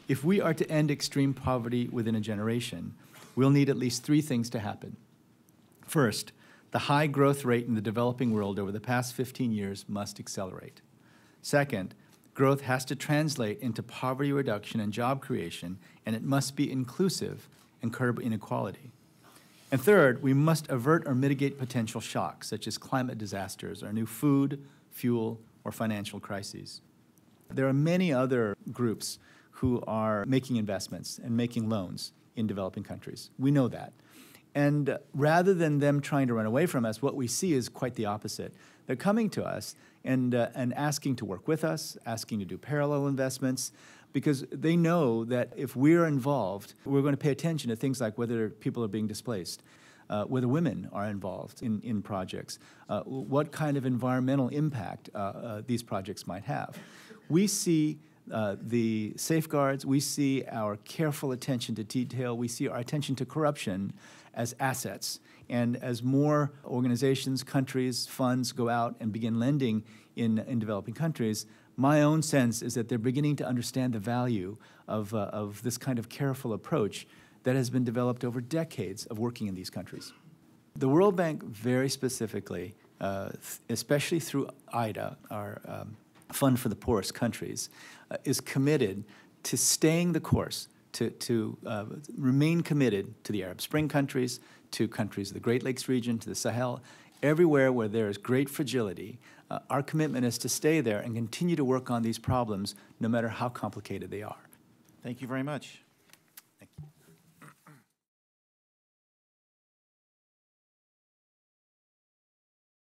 If we are to end extreme poverty within a generation, we'll need at least three things to happen. First, the high growth rate in the developing world over the past 15 years must accelerate. Second, growth has to translate into poverty reduction and job creation, and it must be inclusive and curb inequality. And third, we must avert or mitigate potential shocks, such as climate disasters or new food, fuel, or financial crises. There are many other groups who are making investments and making loans in developing countries. We know that. And rather than them trying to run away from us, what we see is quite the opposite. They're coming to us and asking to work with us, asking to do parallel investments, because they know that if we're involved, we're going to pay attention to things like whether people are being displaced, whether women are involved in projects, what kind of environmental impact these projects might have. We see the safeguards, we see our careful attention to detail, we see our attention to corruption as assets. And as more organizations, countries, funds go out and begin lending in developing countries, my own sense is that they're beginning to understand the value of this kind of careful approach that has been developed over decades of working in these countries. The World Bank very specifically, especially through IDA, our Fund for the Poorest Countries, is committed to staying the course, to remain committed to the Arab Spring countries, to countries of the Great Lakes region, to the Sahel, everywhere where there is great fragility. Our commitment is to stay there and continue to work on these problems no matter how complicated they are. Thank you very much.